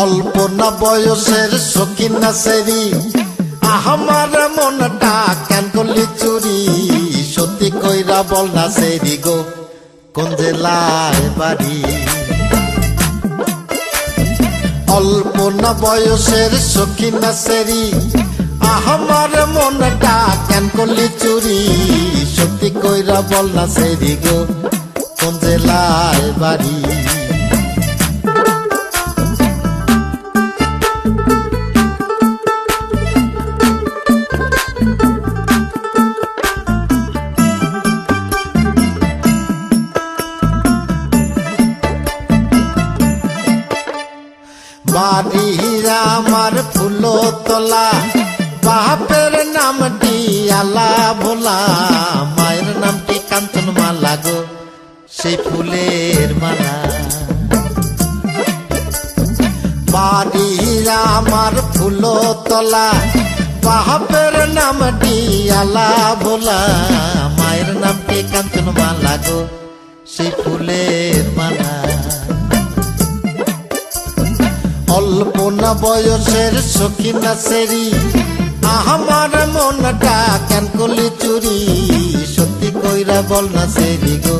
অল্প না বয়সের সখিন না সেরি আমার মনটা কেন করলি চুরি সত্যি কইরা বল না সেরি গো কোন জেলায় বাড়ি অল্প না বয়সের সখিন না সেরি আমার মনটা কেন করলি চুরি সত্যি কইরা বল না সেরি গো কোন জেলায় বাড়ি বাড়ির আমার ফুলতলা বাপের নামটি আলা ভোলা মায়ের নামটি কাঞ্চন মালা গো সেই ফুলের মালা বাড়ির আমার ফুলতলা বাপের নামটি আলা ভোলা মায়ের নামটি কাঞ্চন মালা গো সেই ফুলের মালা অল্প না বয়সের সখিন না সেরি আমার মনটা কেন করলি চুরি সত্যি কইরা বল না সেরি গো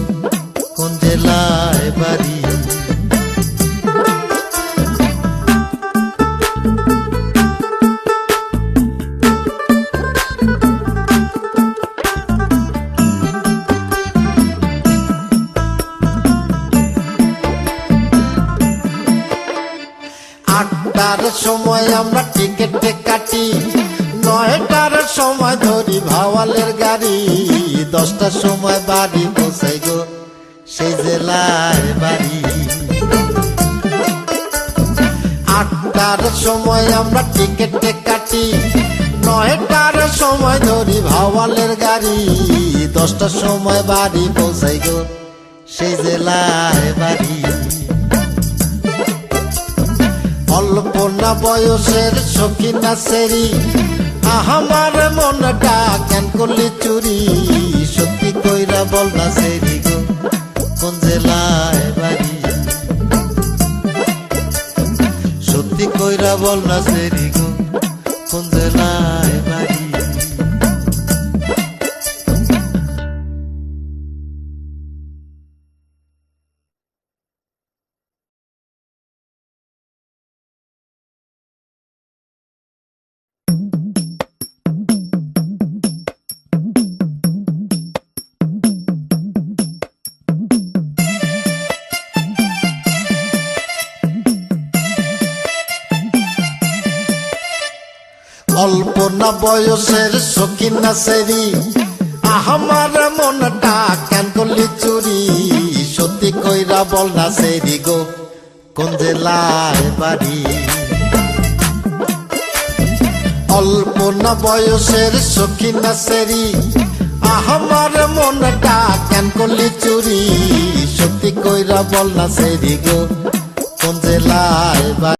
কোন জেলায় বাড়ি আটটার সময় আমরা টিকেটে কাটি 9টার সময় ধরি ভাওয়ালের গাড়ি 10টার সময় বাড়ি পৌঁছাই গো সেই জেলায় বাড়ি 8টার সময় আমরা টিকেটে কাটি 9টার সময় ধরি ভাওয়ালের গাড়ি 10টার সময় বাড়ি পৌঁছাই গো সেই জেলায় বাড়ি অল্প না বয়সের সখিন না সেরি আমার মনটা কেন করলি চুরি সত্যি কইরা বল না সেরি গো কোন জেলায় বাড়ি সত্যি কইরা বল না সেরি গো কোন জেলায় বাড়ি অল্প না বয়সের সখিন না সেরি আমার মনটা কেন করলি চুরি সত্যি কইরা বল না সেরি গো কোন জেলায় বাড়ি অল্প না বয়সের সখিন না সেরি আমার মনটা কেন করলি চুরি সত্যি কইরা বল না সেরি গো কোন জেলায় বাড়ি